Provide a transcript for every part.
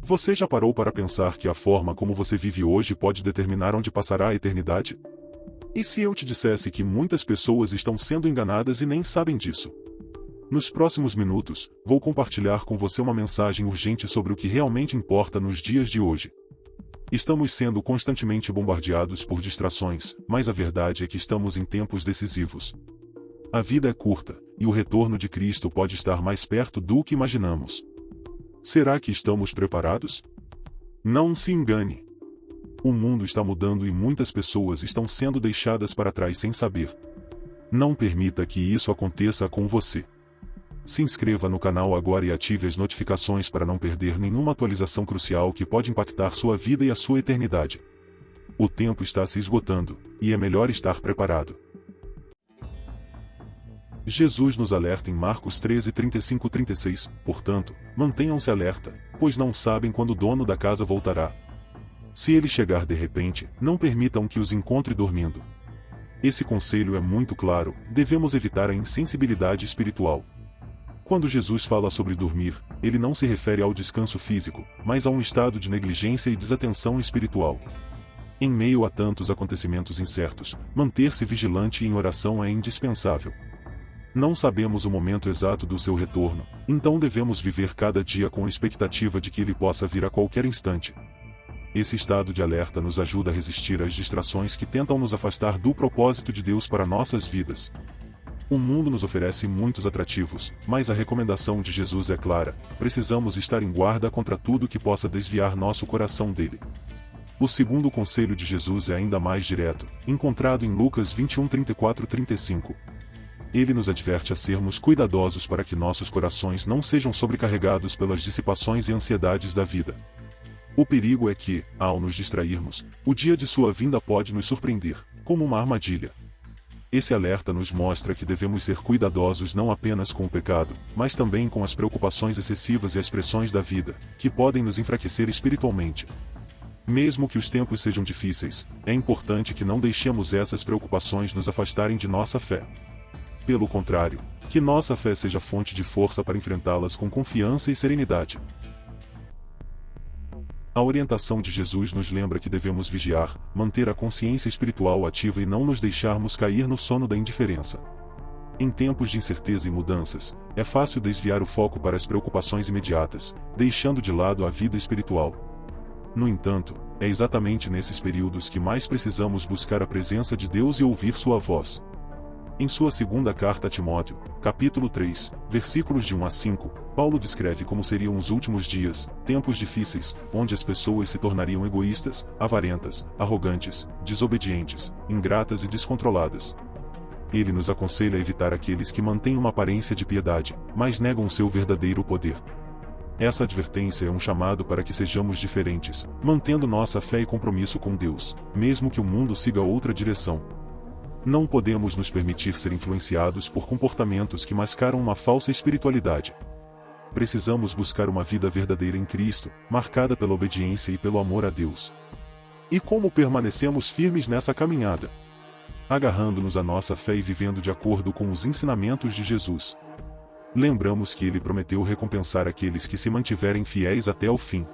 Você já parou para pensar que a forma como você vive hoje pode determinar onde passará a eternidade? E se eu te dissesse que muitas pessoas estão sendo enganadas e nem sabem disso? Nos próximos minutos, vou compartilhar com você uma mensagem urgente sobre o que realmente importa nos dias de hoje. Estamos sendo constantemente bombardeados por distrações, mas a verdade é que estamos em tempos decisivos. A vida é curta, e o retorno de Cristo pode estar mais perto do que imaginamos. Será que estamos preparados? Não se engane. O mundo está mudando e muitas pessoas estão sendo deixadas para trás sem saber. Não permita que isso aconteça com você. Se inscreva no canal agora e ative as notificações para não perder nenhuma atualização crucial que pode impactar sua vida e a sua eternidade. O tempo está se esgotando, e é melhor estar preparado. Jesus nos alerta em Marcos 13, 35-36, portanto, mantenham-se alerta, pois não sabem quando o dono da casa voltará. Se ele chegar de repente, não permitam que os encontre dormindo. Esse conselho é muito claro, devemos evitar a insensibilidade espiritual. Quando Jesus fala sobre dormir, ele não se refere ao descanso físico, mas a um estado de negligência e desatenção espiritual. Em meio a tantos acontecimentos incertos, manter-se vigilante e em oração é indispensável. Não sabemos o momento exato do seu retorno, então devemos viver cada dia com a expectativa de que ele possa vir a qualquer instante. Esse estado de alerta nos ajuda a resistir às distrações que tentam nos afastar do propósito de Deus para nossas vidas. O mundo nos oferece muitos atrativos, mas a recomendação de Jesus é clara: precisamos estar em guarda contra tudo que possa desviar nosso coração dele. O segundo conselho de Jesus é ainda mais direto, encontrado em Lucas 21, 34-35. Ele nos adverte a sermos cuidadosos para que nossos corações não sejam sobrecarregados pelas dissipações e ansiedades da vida. O perigo é que, ao nos distrairmos, o dia de sua vinda pode nos surpreender, como uma armadilha. Esse alerta nos mostra que devemos ser cuidadosos não apenas com o pecado, mas também com as preocupações excessivas e as pressões da vida, que podem nos enfraquecer espiritualmente. Mesmo que os tempos sejam difíceis, é importante que não deixemos essas preocupações nos afastarem de nossa fé. Pelo contrário, que nossa fé seja fonte de força para enfrentá-las com confiança e serenidade. A orientação de Jesus nos lembra que devemos vigiar, manter a consciência espiritual ativa e não nos deixarmos cair no sono da indiferença. Em tempos de incerteza e mudanças, é fácil desviar o foco para as preocupações imediatas, deixando de lado a vida espiritual. No entanto, é exatamente nesses períodos que mais precisamos buscar a presença de Deus e ouvir sua voz. Em sua segunda carta a Timóteo, capítulo 3, versículos de 1 a 5, Paulo descreve como seriam os últimos dias, tempos difíceis, onde as pessoas se tornariam egoístas, avarentas, arrogantes, desobedientes, ingratas e descontroladas. Ele nos aconselha a evitar aqueles que mantêm uma aparência de piedade, mas negam seu verdadeiro poder. Essa advertência é um chamado para que sejamos diferentes, mantendo nossa fé e compromisso com Deus, mesmo que o mundo siga outra direção. Não podemos nos permitir ser influenciados por comportamentos que mascaram uma falsa espiritualidade. Precisamos buscar uma vida verdadeira em Cristo, marcada pela obediência e pelo amor a Deus. E como permanecemos firmes nessa caminhada? Agarrando-nos à nossa fé e vivendo de acordo com os ensinamentos de Jesus. Lembramos que ele prometeu recompensar aqueles que se mantiverem fiéis até o fim.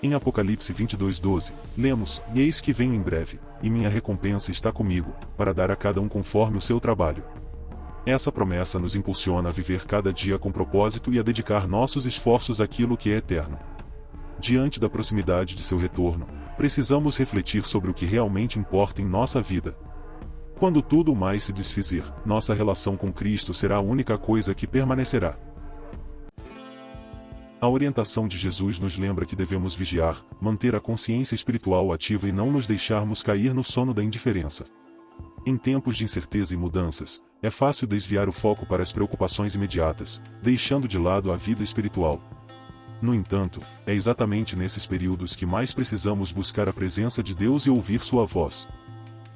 Em Apocalipse 22:12, lemos: "E eis que venho em breve, e minha recompensa está comigo, para dar a cada um conforme o seu trabalho." Essa promessa nos impulsiona a viver cada dia com propósito e a dedicar nossos esforços àquilo que é eterno. Diante da proximidade de seu retorno, precisamos refletir sobre o que realmente importa em nossa vida. Quando tudo mais se desfizer, nossa relação com Cristo será a única coisa que permanecerá. A orientação de Jesus nos lembra que devemos vigiar, manter a consciência espiritual ativa e não nos deixarmos cair no sono da indiferença. Em tempos de incerteza e mudanças, é fácil desviar o foco para as preocupações imediatas, deixando de lado a vida espiritual. No entanto, é exatamente nesses períodos que mais precisamos buscar a presença de Deus e ouvir sua voz.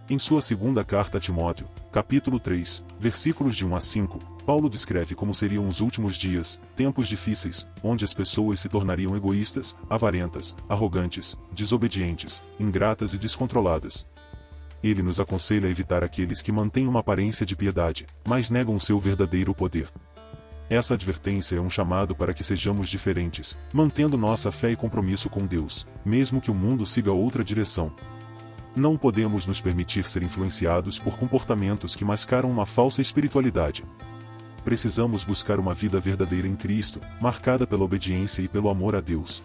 Em sua segunda carta a Timóteo, capítulo 3, versículos de 1 a 5, Paulo descreve como seriam os últimos dias, tempos difíceis, onde as pessoas se tornariam egoístas, avarentas, arrogantes, desobedientes, ingratas e descontroladas. Ele nos aconselha a evitar aqueles que mantêm uma aparência de piedade, mas negam seu verdadeiro poder. Essa advertência é um chamado para que sejamos diferentes, mantendo nossa fé e compromisso com Deus, mesmo que o mundo siga outra direção. Não podemos nos permitir ser influenciados por comportamentos que mascaram uma falsa espiritualidade. Precisamos buscar uma vida verdadeira em Cristo, marcada pela obediência e pelo amor a Deus.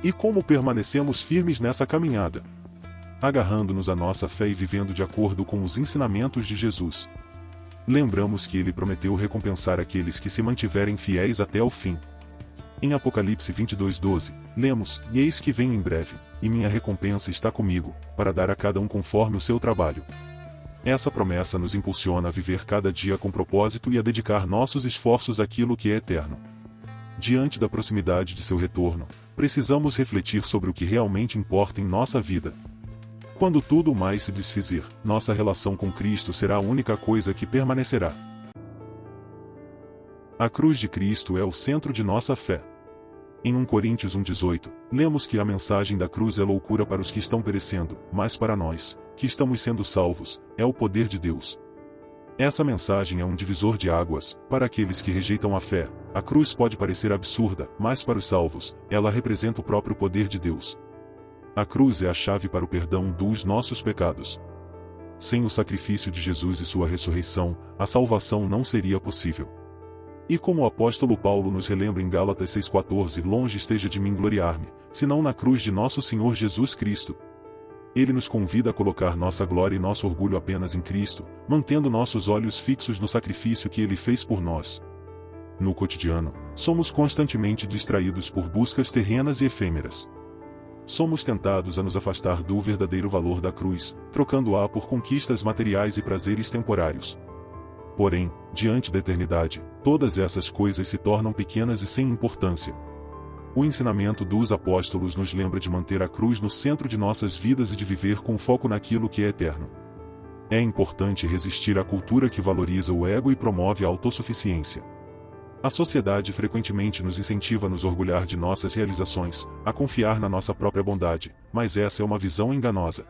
E como permanecemos firmes nessa caminhada? Agarrando-nos à nossa fé e vivendo de acordo com os ensinamentos de Jesus. Lembramos que ele prometeu recompensar aqueles que se mantiverem fiéis até o fim. Em Apocalipse 22:12, lemos: "E eis que venho em breve, e minha recompensa está comigo, para dar a cada um conforme o seu trabalho." Essa promessa nos impulsiona a viver cada dia com propósito e a dedicar nossos esforços àquilo que é eterno. Diante da proximidade de seu retorno, precisamos refletir sobre o que realmente importa em nossa vida. Quando tudo mais se desfizer, nossa relação com Cristo será a única coisa que permanecerá. A cruz de Cristo é o centro de nossa fé. Em 1 Coríntios 1,18, lemos que a mensagem da cruz é loucura para os que estão perecendo, mas para nós, que estamos sendo salvos, é o poder de Deus. Essa mensagem é um divisor de águas. Para aqueles que rejeitam a fé, a cruz pode parecer absurda, mas para os salvos, ela representa o próprio poder de Deus. A cruz é a chave para o perdão dos nossos pecados. Sem o sacrifício de Jesus e sua ressurreição, a salvação não seria possível. E como o apóstolo Paulo nos relembra em Gálatas 6,14, longe esteja de mim gloriar-me, senão na cruz de nosso Senhor Jesus Cristo. Ele nos convida a colocar nossa glória e nosso orgulho apenas em Cristo, mantendo nossos olhos fixos no sacrifício que ele fez por nós. No cotidiano, somos constantemente distraídos por buscas terrenas e efêmeras. Somos tentados a nos afastar do verdadeiro valor da cruz, trocando-a por conquistas materiais e prazeres temporários. Porém, diante da eternidade, todas essas coisas se tornam pequenas e sem importância. O ensinamento dos apóstolos nos lembra de manter a cruz no centro de nossas vidas e de viver com foco naquilo que é eterno. É importante resistir à cultura que valoriza o ego e promove a autossuficiência. A sociedade frequentemente nos incentiva a nos orgulhar de nossas realizações, a confiar na nossa própria bondade, mas essa é uma visão enganosa.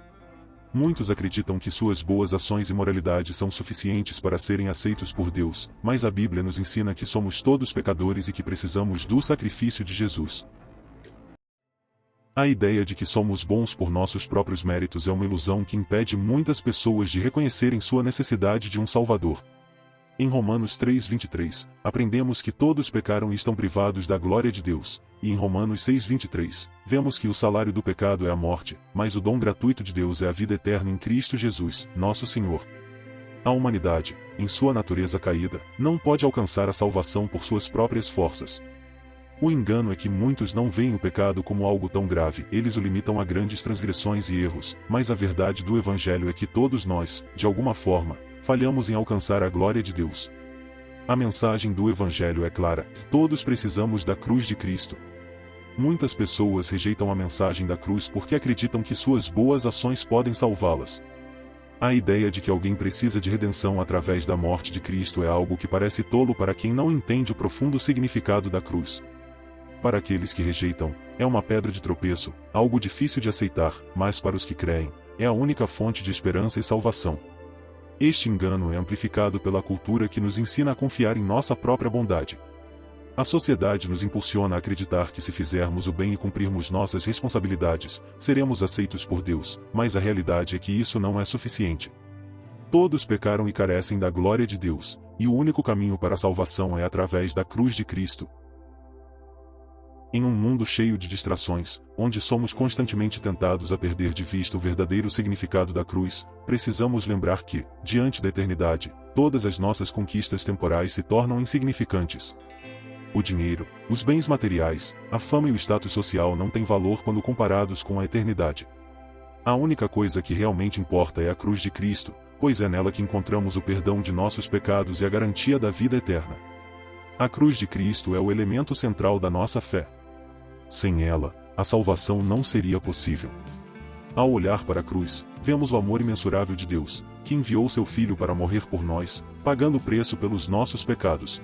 Muitos acreditam que suas boas ações e moralidade são suficientes para serem aceitos por Deus, mas a Bíblia nos ensina que somos todos pecadores e que precisamos do sacrifício de Jesus. A ideia de que somos bons por nossos próprios méritos é uma ilusão que impede muitas pessoas de reconhecerem sua necessidade de um Salvador. Em Romanos 3,23, aprendemos que todos pecaram e estão privados da glória de Deus, e em Romanos 6,23, vemos que o salário do pecado é a morte, mas o dom gratuito de Deus é a vida eterna em Cristo Jesus, nosso Senhor. A humanidade, em sua natureza caída, não pode alcançar a salvação por suas próprias forças. O engano é que muitos não veem o pecado como algo tão grave, eles o limitam a grandes transgressões e erros, mas a verdade do Evangelho é que todos nós, de alguma forma, falhamos em alcançar a glória de Deus. A mensagem do Evangelho é clara: todos precisamos da cruz de Cristo. Muitas pessoas rejeitam a mensagem da cruz porque acreditam que suas boas ações podem salvá-las. A ideia de que alguém precisa de redenção através da morte de Cristo é algo que parece tolo para quem não entende o profundo significado da cruz. Para aqueles que rejeitam, é uma pedra de tropeço, algo difícil de aceitar, mas para os que creem, é a única fonte de esperança e salvação. Este engano é amplificado pela cultura que nos ensina a confiar em nossa própria bondade. A sociedade nos impulsiona a acreditar que se fizermos o bem e cumprirmos nossas responsabilidades, seremos aceitos por Deus, mas a realidade é que isso não é suficiente. Todos pecaram e carecem da glória de Deus, e o único caminho para a salvação é através da cruz de Cristo. Em um mundo cheio de distrações, onde somos constantemente tentados a perder de vista o verdadeiro significado da cruz, precisamos lembrar que, diante da eternidade, todas as nossas conquistas temporais se tornam insignificantes. O dinheiro, os bens materiais, a fama e o status social não têm valor quando comparados com a eternidade. A única coisa que realmente importa é a cruz de Cristo, pois é nela que encontramos o perdão de nossos pecados e a garantia da vida eterna. A cruz de Cristo é o elemento central da nossa fé. Sem ela, a salvação não seria possível. Ao olhar para a cruz, vemos o amor imensurável de Deus, que enviou seu Filho para morrer por nós, pagando o preço pelos nossos pecados.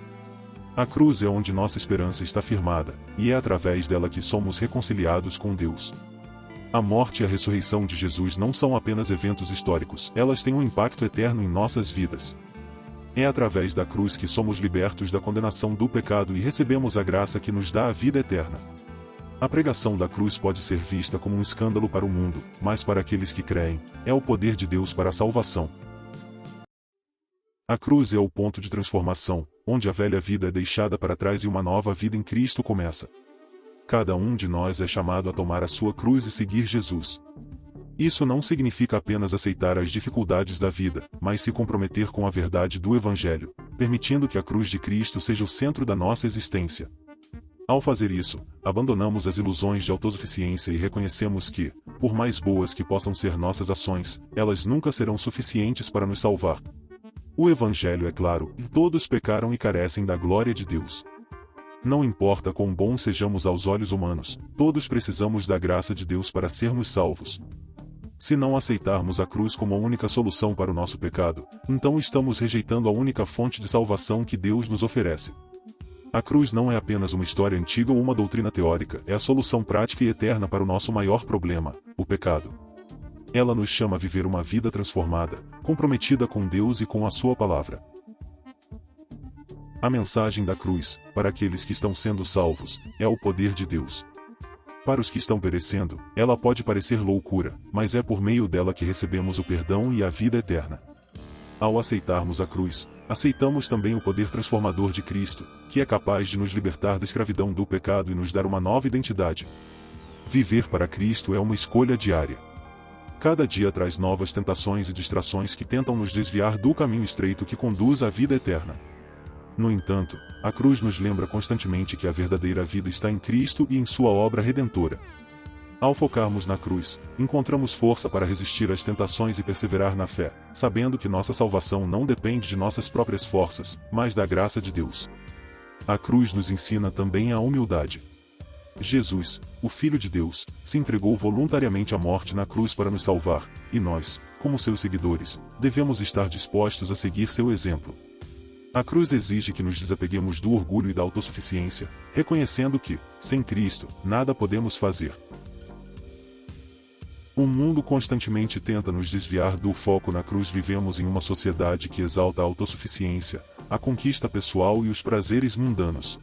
A cruz é onde nossa esperança está firmada, e é através dela que somos reconciliados com Deus. A morte e a ressurreição de Jesus não são apenas eventos históricos, elas têm um impacto eterno em nossas vidas. É através da cruz que somos libertos da condenação do pecado e recebemos a graça que nos dá a vida eterna. A pregação da cruz pode ser vista como um escândalo para o mundo, mas para aqueles que creem, é o poder de Deus para a salvação. A cruz é o ponto de transformação, onde a velha vida é deixada para trás e uma nova vida em Cristo começa. Cada um de nós é chamado a tomar a sua cruz e seguir Jesus. Isso não significa apenas aceitar as dificuldades da vida, mas se comprometer com a verdade do Evangelho, permitindo que a cruz de Cristo seja o centro da nossa existência. Ao fazer isso, abandonamos as ilusões de autossuficiência e reconhecemos que, por mais boas que possam ser nossas ações, elas nunca serão suficientes para nos salvar. O Evangelho é claro, e todos pecaram e carecem da glória de Deus. Não importa quão bons sejamos aos olhos humanos, todos precisamos da graça de Deus para sermos salvos. Se não aceitarmos a cruz como a única solução para o nosso pecado, então estamos rejeitando a única fonte de salvação que Deus nos oferece. A cruz não é apenas uma história antiga ou uma doutrina teórica, é a solução prática e eterna para o nosso maior problema, o pecado. Ela nos chama a viver uma vida transformada, comprometida com Deus e com a sua palavra. A mensagem da cruz, para aqueles que estão sendo salvos, é o poder de Deus. Para os que estão perecendo, ela pode parecer loucura, mas é por meio dela que recebemos o perdão e a vida eterna. Ao aceitarmos a cruz, aceitamos também o poder transformador de Cristo, que é capaz de nos libertar da escravidão do pecado e nos dar uma nova identidade. Viver para Cristo é uma escolha diária. Cada dia traz novas tentações e distrações que tentam nos desviar do caminho estreito que conduz à vida eterna. No entanto, a cruz nos lembra constantemente que a verdadeira vida está em Cristo e em sua obra redentora. Ao focarmos na cruz, encontramos força para resistir às tentações e perseverar na fé, sabendo que nossa salvação não depende de nossas próprias forças, mas da graça de Deus. A cruz nos ensina também a humildade. Jesus, o Filho de Deus, se entregou voluntariamente à morte na cruz para nos salvar, e nós, como seus seguidores, devemos estar dispostos a seguir seu exemplo. A cruz exige que nos desapeguemos do orgulho e da autossuficiência, reconhecendo que, sem Cristo, nada podemos fazer. O mundo constantemente tenta nos desviar do foco na cruz. Vivemos em uma sociedade que exalta a autossuficiência, a conquista pessoal e os prazeres mundanos.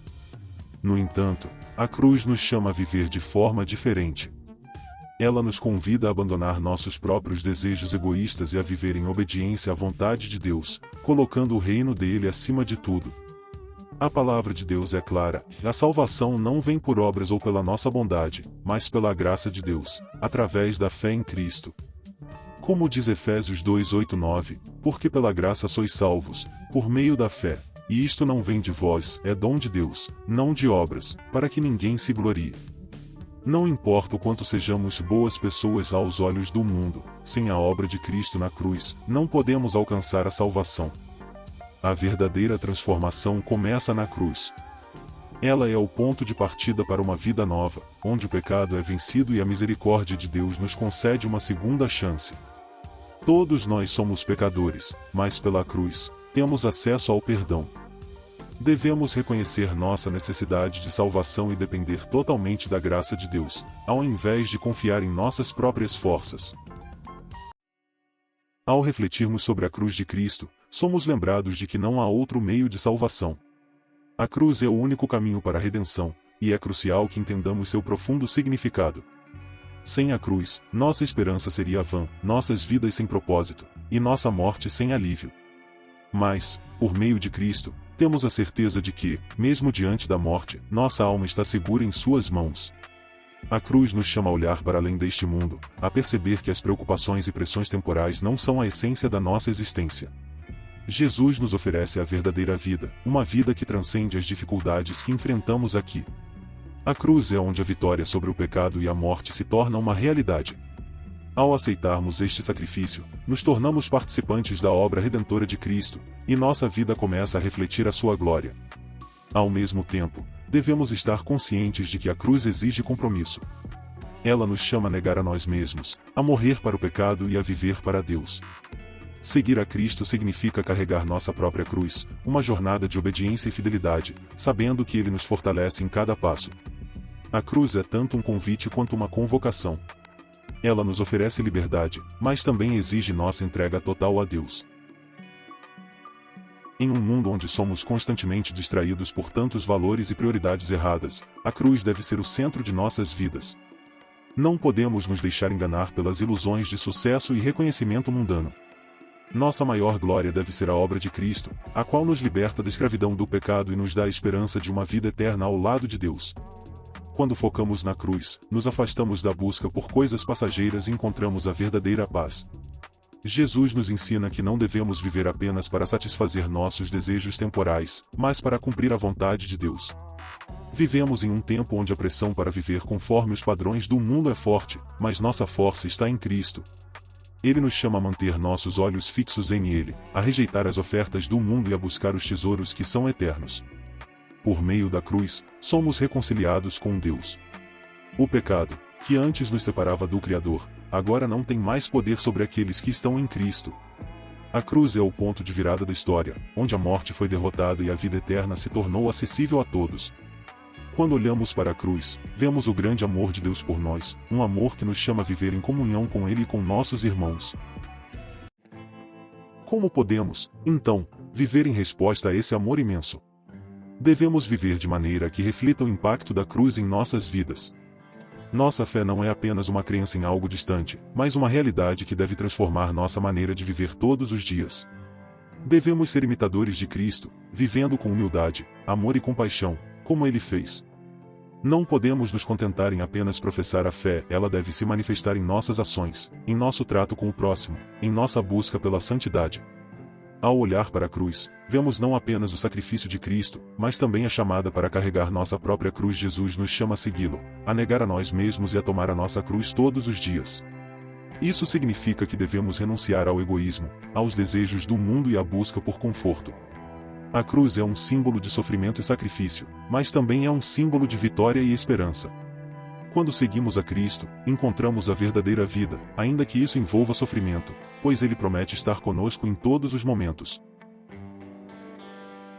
No entanto, a cruz nos chama a viver de forma diferente. Ela nos convida a abandonar nossos próprios desejos egoístas e a viver em obediência à vontade de Deus, colocando o reino dele acima de tudo. A palavra de Deus é clara: a salvação não vem por obras ou pela nossa bondade, mas pela graça de Deus, através da fé em Cristo. Como diz Efésios 2:8-9, porque pela graça sois salvos, por meio da fé, e isto não vem de vós, é dom de Deus, não de obras, para que ninguém se glorie. Não importa o quanto sejamos boas pessoas aos olhos do mundo, sem a obra de Cristo na cruz, não podemos alcançar a salvação. A verdadeira transformação começa na cruz. Ela é o ponto de partida para uma vida nova, onde o pecado é vencido e a misericórdia de Deus nos concede uma segunda chance. Todos nós somos pecadores, mas pela cruz, temos acesso ao perdão. Devemos reconhecer nossa necessidade de salvação e depender totalmente da graça de Deus, ao invés de confiar em nossas próprias forças. Ao refletirmos sobre a cruz de Cristo, somos lembrados de que não há outro meio de salvação. A cruz é o único caminho para a redenção, e é crucial que entendamos seu profundo significado. Sem a cruz, nossa esperança seria vã, nossas vidas sem propósito, e nossa morte sem alívio. Mas, por meio de Cristo, temos a certeza de que, mesmo diante da morte, nossa alma está segura em suas mãos. A cruz nos chama a olhar para além deste mundo, a perceber que as preocupações e pressões temporais não são a essência da nossa existência. Jesus nos oferece a verdadeira vida, uma vida que transcende as dificuldades que enfrentamos aqui. A cruz é onde a vitória sobre o pecado e a morte se torna uma realidade. Ao aceitarmos este sacrifício, nos tornamos participantes da obra redentora de Cristo, e nossa vida começa a refletir a sua glória. Ao mesmo tempo, devemos estar conscientes de que a cruz exige compromisso. Ela nos chama a negar a nós mesmos, a morrer para o pecado e a viver para Deus. Seguir a Cristo significa carregar nossa própria cruz, uma jornada de obediência e fidelidade, sabendo que Ele nos fortalece em cada passo. A cruz é tanto um convite quanto uma convocação. Ela nos oferece liberdade, mas também exige nossa entrega total a Deus. Em um mundo onde somos constantemente distraídos por tantos valores e prioridades erradas, a cruz deve ser o centro de nossas vidas. Não podemos nos deixar enganar pelas ilusões de sucesso e reconhecimento mundano. Nossa maior glória deve ser a obra de Cristo, a qual nos liberta da escravidão do pecado e nos dá a esperança de uma vida eterna ao lado de Deus. Quando focamos na cruz, nos afastamos da busca por coisas passageiras e encontramos a verdadeira paz. Jesus nos ensina que não devemos viver apenas para satisfazer nossos desejos temporais, mas para cumprir a vontade de Deus. Vivemos em um tempo onde a pressão para viver conforme os padrões do mundo é forte, mas nossa força está em Cristo. Ele nos chama a manter nossos olhos fixos em Ele, a rejeitar as ofertas do mundo e a buscar os tesouros que são eternos. Por meio da cruz, somos reconciliados com Deus. O pecado, que antes nos separava do Criador, agora não tem mais poder sobre aqueles que estão em Cristo. A cruz é o ponto de virada da história, onde a morte foi derrotada e a vida eterna se tornou acessível a todos. Quando olhamos para a cruz, vemos o grande amor de Deus por nós, um amor que nos chama a viver em comunhão com Ele e com nossos irmãos. Como podemos, então, viver em resposta a esse amor imenso? Devemos viver de maneira que reflita o impacto da cruz em nossas vidas. Nossa fé não é apenas uma crença em algo distante, mas uma realidade que deve transformar nossa maneira de viver todos os dias. Devemos ser imitadores de Cristo, vivendo com humildade, amor e compaixão, como Ele fez. Não podemos nos contentar em apenas professar a fé, ela deve se manifestar em nossas ações, em nosso trato com o próximo, em nossa busca pela santidade. Ao olhar para a cruz, vemos não apenas o sacrifício de Cristo, mas também a chamada para carregar nossa própria cruz. Jesus nos chama a segui-lo, a negar a nós mesmos e a tomar a nossa cruz todos os dias. Isso significa que devemos renunciar ao egoísmo, aos desejos do mundo e à busca por conforto. A cruz é um símbolo de sofrimento e sacrifício, mas também é um símbolo de vitória e esperança. Quando seguimos a Cristo, encontramos a verdadeira vida, ainda que isso envolva sofrimento, pois Ele promete estar conosco em todos os momentos.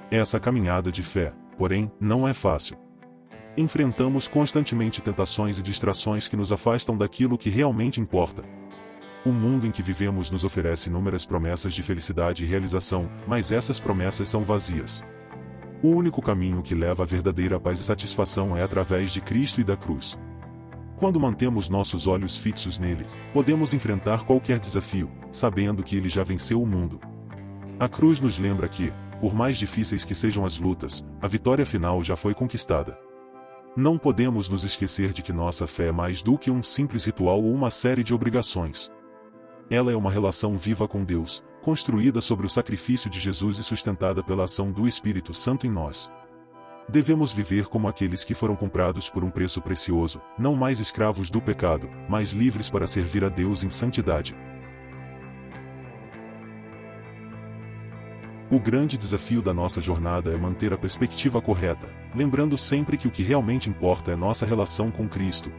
Essa caminhada de fé, porém, não é fácil. Enfrentamos constantemente tentações e distrações que nos afastam daquilo que realmente importa. O mundo em que vivemos nos oferece inúmeras promessas de felicidade e realização, mas essas promessas são vazias. O único caminho que leva à verdadeira paz e satisfação é através de Cristo e da cruz. Quando mantemos nossos olhos fixos nele, podemos enfrentar qualquer desafio, sabendo que ele já venceu o mundo. A cruz nos lembra que, por mais difíceis que sejam as lutas, a vitória final já foi conquistada. Não podemos nos esquecer de que nossa fé é mais do que um simples ritual ou uma série de obrigações. Ela é uma relação viva com Deus, construída sobre o sacrifício de Jesus e sustentada pela ação do Espírito Santo em nós. Devemos viver como aqueles que foram comprados por um preço precioso, não mais escravos do pecado, mas livres para servir a Deus em santidade. O grande desafio da nossa jornada é manter a perspectiva correta, lembrando sempre que o que realmente importa é nossa relação com Cristo.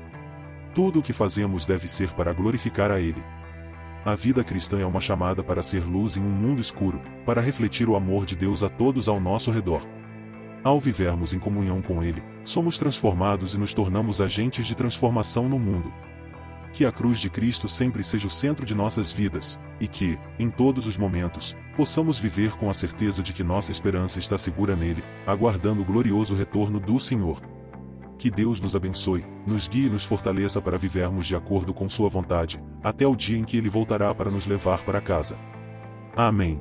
Tudo o que fazemos deve ser para glorificar a Ele. A vida cristã é uma chamada para ser luz em um mundo escuro, para refletir o amor de Deus a todos ao nosso redor. Ao vivermos em comunhão com Ele, somos transformados e nos tornamos agentes de transformação no mundo. Que a cruz de Cristo sempre seja o centro de nossas vidas, e que, em todos os momentos, possamos viver com a certeza de que nossa esperança está segura nele, aguardando o glorioso retorno do Senhor. Que Deus nos abençoe, nos guie e nos fortaleça para vivermos de acordo com Sua vontade, até o dia em que Ele voltará para nos levar para casa. Amém.